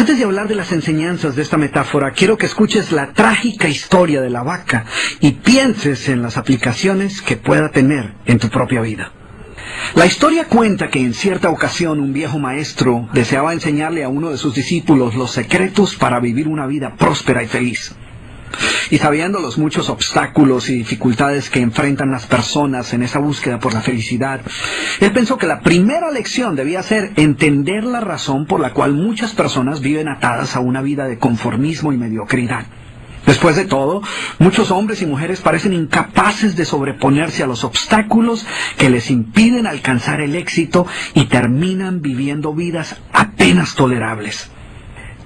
Antes de hablar de las enseñanzas de esta metáfora, quiero que escuches la trágica historia de la vaca y pienses en las aplicaciones que pueda tener en tu propia vida. La historia cuenta que en cierta ocasión un viejo maestro deseaba enseñarle a uno de sus discípulos los secretos para vivir una vida próspera y feliz. Y sabiendo los muchos obstáculos y dificultades que enfrentan las personas en esa búsqueda por la felicidad, él pensó que la primera lección debía ser entender la razón por la cual muchas personas viven atadas a una vida de conformismo y mediocridad. Después de todo, muchos hombres y mujeres parecen incapaces de sobreponerse a los obstáculos que les impiden alcanzar el éxito y terminan viviendo vidas apenas tolerables.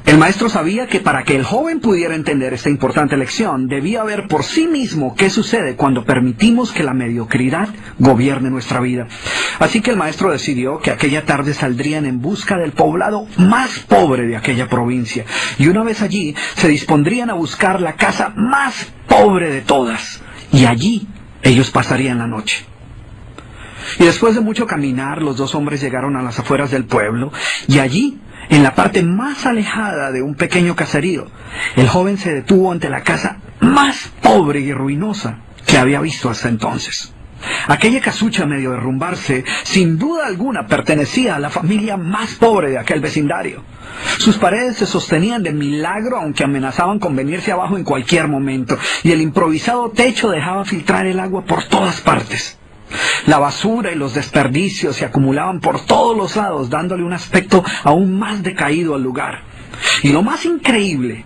El maestro sabía que para que el joven pudiera entender esta importante lección, debía ver por sí mismo qué sucede cuando permitimos que la mediocridad gobierne nuestra vida. Así que el maestro decidió que aquella tarde saldrían en busca del poblado más pobre de aquella provincia, y una vez allí se dispondrían a buscar la casa más pobre de todas, y allí ellos pasarían la noche. Y después de mucho caminar, los dos hombres llegaron a las afueras del pueblo, y allí, en la parte más alejada de un pequeño caserío, el joven se detuvo ante la casa más pobre y ruinosa que había visto hasta entonces. Aquella casucha, medio derrumbarse, sin duda alguna pertenecía a la familia más pobre de aquel vecindario. Sus paredes se sostenían de milagro, aunque amenazaban con venirse abajo en cualquier momento, y el improvisado techo dejaba filtrar el agua por todas partes. La basura y los desperdicios se acumulaban por todos los lados, dándole un aspecto aún más decaído al lugar. Y lo más increíble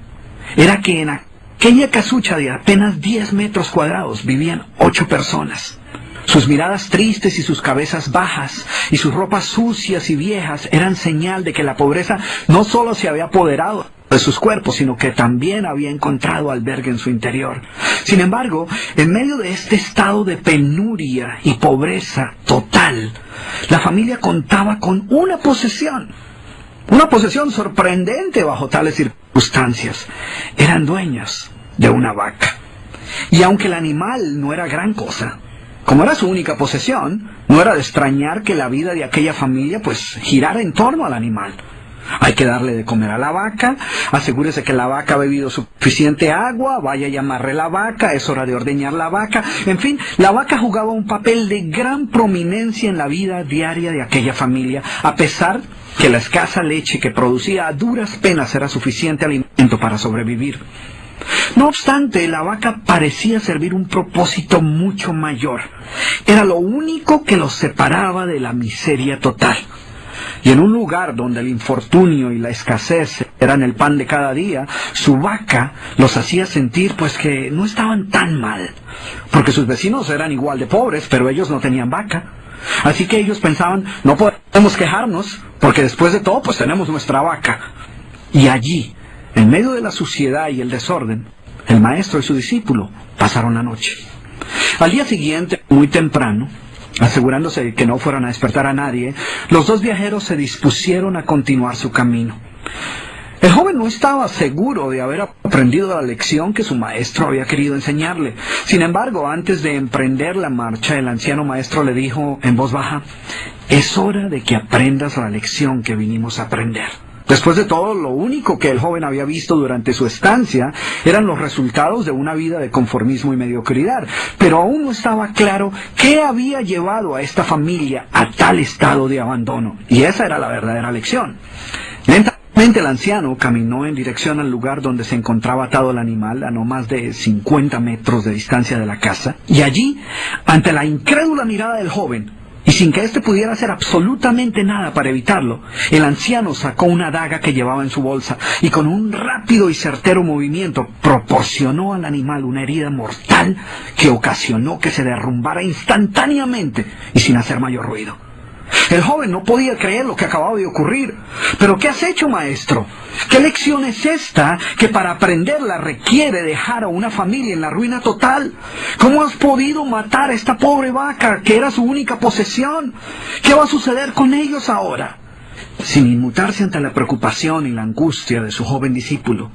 era que en aquella casucha de apenas 10 metros cuadrados vivían 8 personas. Sus miradas tristes y sus cabezas bajas y sus ropas sucias y viejas eran señal de que la pobreza no solo se había apoderado de sus cuerpos, sino que también había encontrado albergue en su interior. Sin embargo, en medio de este estado de penuria y pobreza total, la familia contaba con una posesión sorprendente bajo tales circunstancias. Eran dueños de una vaca. Y aunque el animal no era gran cosa, como era su única posesión, no era de extrañar que la vida de aquella familia girara en torno al animal. Hay que darle de comer a la vaca, asegúrese que la vaca ha bebido suficiente agua, vaya y amarre la vaca, es hora de ordeñar la vaca. En fin, la vaca jugaba un papel de gran prominencia en la vida diaria de aquella familia, a pesar que la escasa leche que producía a duras penas era suficiente alimento para sobrevivir. No obstante, la vaca parecía servir un propósito mucho mayor. Era lo único que los separaba de la miseria total. Y en un lugar donde el infortunio y la escasez eran el pan de cada día, su vaca los hacía sentir que no estaban tan mal, porque sus vecinos eran igual de pobres, pero ellos no tenían vaca. Así que ellos pensaban, no podemos quejarnos, porque después de todo tenemos nuestra vaca. Y allí, en medio de la suciedad y el desorden, el maestro y su discípulo pasaron la noche. Al día siguiente, muy temprano, asegurándose de que no fueran a despertar a nadie, los dos viajeros se dispusieron a continuar su camino. El joven no estaba seguro de haber aprendido la lección que su maestro había querido enseñarle. Sin embargo, antes de emprender la marcha, el anciano maestro le dijo en voz baja: «Es hora de que aprendas la lección que vinimos a aprender». Después de todo, lo único que el joven había visto durante su estancia eran los resultados de una vida de conformismo y mediocridad, pero aún no estaba claro qué había llevado a esta familia a tal estado de abandono, y esa era la verdadera lección. Lentamente el anciano caminó en dirección al lugar donde se encontraba atado el animal, a no más de 50 metros de distancia de la casa, y allí, ante la incrédula mirada del joven, y sin que éste pudiera hacer absolutamente nada para evitarlo, el anciano sacó una daga que llevaba en su bolsa y con un rápido y certero movimiento proporcionó al animal una herida mortal que ocasionó que se derrumbara instantáneamente y sin hacer mayor ruido. El joven no podía creer lo que acababa de ocurrir. «¿Pero qué has hecho, maestro? ¿Qué lección es esta que para aprenderla requiere dejar a una familia en la ruina total? ¿Cómo has podido matar a esta pobre vaca que era su única posesión? ¿Qué va a suceder con ellos ahora?» Sin inmutarse ante la preocupación y la angustia de su joven discípulo,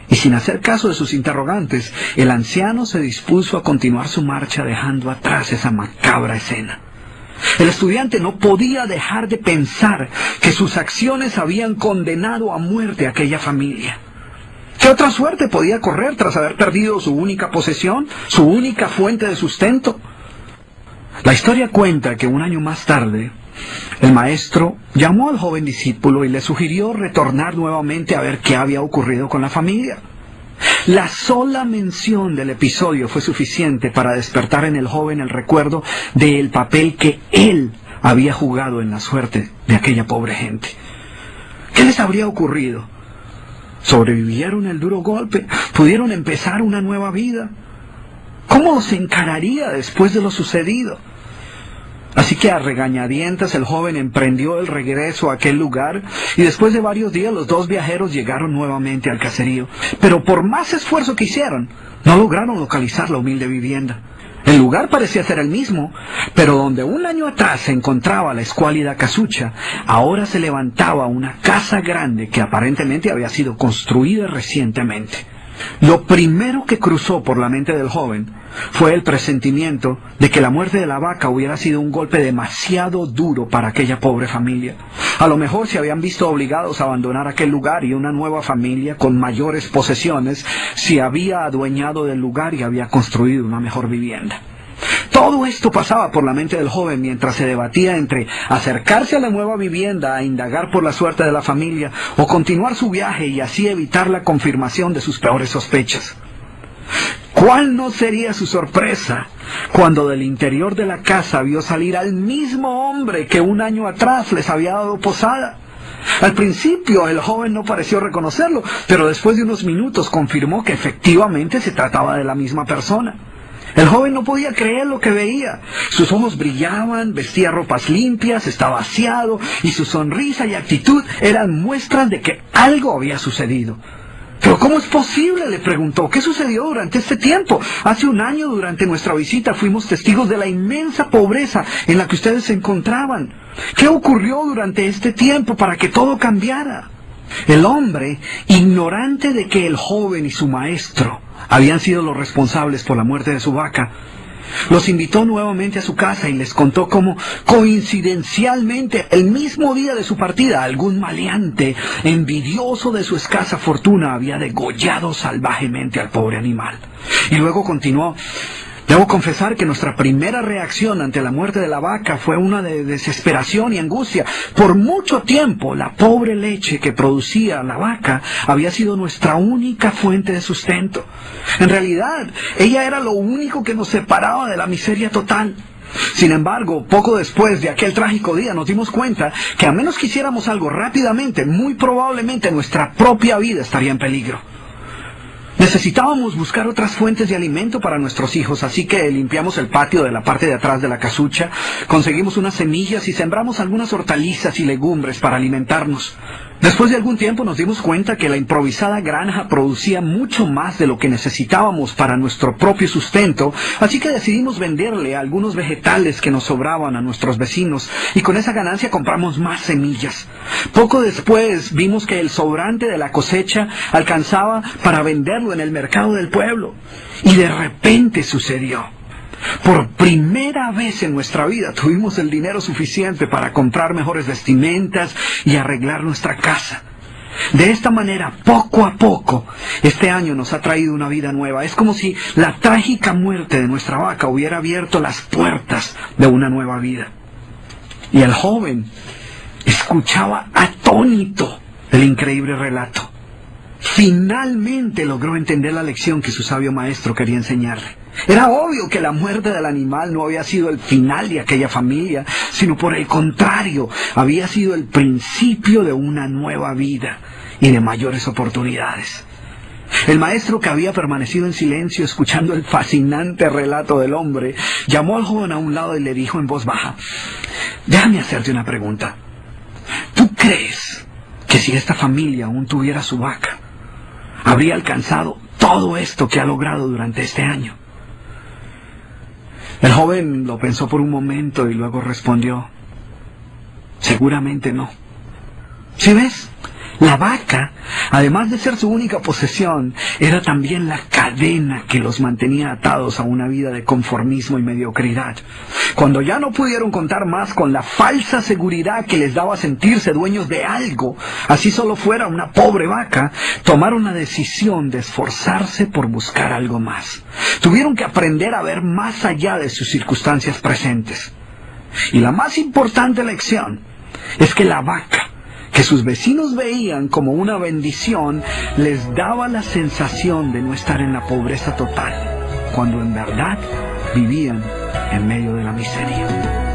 y sin hacer caso de sus interrogantes, el anciano se dispuso a continuar su marcha dejando atrás esa macabra escena. El estudiante no podía dejar de pensar que sus acciones habían condenado a muerte a aquella familia. ¿Qué otra suerte podía correr tras haber perdido su única posesión, su única fuente de sustento? La historia cuenta que un año más tarde, el maestro llamó al joven discípulo y le sugirió retornar nuevamente a ver qué había ocurrido con la familia. La sola mención del episodio fue suficiente para despertar en el joven el recuerdo del papel que él había jugado en la suerte de aquella pobre gente. ¿Qué les habría ocurrido? ¿Sobrevivieron el duro golpe? ¿Pudieron empezar una nueva vida? ¿Cómo los encararía después de lo sucedido? Así que a regañadientes el joven emprendió el regreso a aquel lugar y después de varios días los dos viajeros llegaron nuevamente al caserío. Pero por más esfuerzo que hicieron, no lograron localizar la humilde vivienda. El lugar parecía ser el mismo, pero donde un año atrás se encontraba la escuálida casucha, ahora se levantaba una casa grande que aparentemente había sido construida recientemente. Lo primero que cruzó por la mente del joven fue el presentimiento de que la muerte de la vaca hubiera sido un golpe demasiado duro para aquella pobre familia. A lo mejor se habían visto obligados a abandonar aquel lugar y una nueva familia con mayores posesiones se había adueñado del lugar y había construido una mejor vivienda. Todo esto pasaba por la mente del joven mientras se debatía entre acercarse a la nueva vivienda a indagar por la suerte de la familia o continuar su viaje y así evitar la confirmación de sus peores sospechas. ¿Cuál no sería su sorpresa cuando del interior de la casa vio salir al mismo hombre que un año atrás les había dado posada? Al principio el joven no pareció reconocerlo, pero después de unos minutos confirmó que efectivamente se trataba de la misma persona. El joven no podía creer lo que veía. Sus ojos brillaban, vestía ropas limpias, estaba aseado y su sonrisa y actitud eran muestras de que algo había sucedido. ¿Pero cómo es posible?, le preguntó. ¿Qué sucedió durante este tiempo? Hace un año, durante nuestra visita, fuimos testigos de la inmensa pobreza en la que ustedes se encontraban. ¿Qué ocurrió durante este tiempo para que todo cambiara? El hombre, ignorante de que el joven y su maestro habían sido los responsables por la muerte de su vaca, los invitó nuevamente a su casa y les contó cómo, coincidencialmente, el mismo día de su partida, algún maleante, envidioso de su escasa fortuna, había degollado salvajemente al pobre animal. Y luego continuó: debo confesar que nuestra primera reacción ante la muerte de la vaca fue una de desesperación y angustia. Por mucho tiempo, la pobre leche que producía la vaca había sido nuestra única fuente de sustento. En realidad, ella era lo único que nos separaba de la miseria total. Sin embargo, poco después de aquel trágico día nos dimos cuenta que a menos que hiciéramos algo rápidamente, muy probablemente nuestra propia vida estaría en peligro. Necesitábamos buscar otras fuentes de alimento para nuestros hijos, así que limpiamos el patio de la parte de atrás de la casucha, conseguimos unas semillas y sembramos algunas hortalizas y legumbres para alimentarnos. Después de algún tiempo nos dimos cuenta que la improvisada granja producía mucho más de lo que necesitábamos para nuestro propio sustento, así que decidimos venderle algunos vegetales que nos sobraban a nuestros vecinos y con esa ganancia compramos más semillas. Poco después vimos que el sobrante de la cosecha alcanzaba para venderlo en el mercado del pueblo. Y de repente sucedió. Por primera vez en nuestra vida tuvimos el dinero suficiente para comprar mejores vestimentas y arreglar nuestra casa. De esta manera, poco a poco, este año nos ha traído una vida nueva. Es como si la trágica muerte de nuestra vaca hubiera abierto las puertas de una nueva vida. Y el joven escuchaba atónito el increíble relato. Finalmente logró entender la lección que su sabio maestro quería enseñarle. Era obvio que la muerte del animal no había sido el final de aquella familia, sino por el contrario, había sido el principio de una nueva vida y de mayores oportunidades. El maestro, que había permanecido en silencio escuchando el fascinante relato del hombre, llamó al joven a un lado y le dijo en voz baja: déjame hacerte una pregunta. ¿Tú crees que si esta familia aún tuviera su vaca, habría alcanzado todo esto que ha logrado durante este año? El joven lo pensó por un momento y luego respondió: seguramente no. ¿Sí ves? La vaca, además de ser su única posesión, era también la cadena que los mantenía atados a una vida de conformismo y mediocridad. Cuando ya no pudieron contar más con la falsa seguridad que les daba sentirse dueños de algo, así solo fuera una pobre vaca, tomaron la decisión de esforzarse por buscar algo más. Tuvieron que aprender a ver más allá de sus circunstancias presentes. Y la más importante lección es que la vaca, que sus vecinos veían como una bendición, les daba la sensación de no estar en la pobreza total, cuando en verdad vivían en medio de la miseria.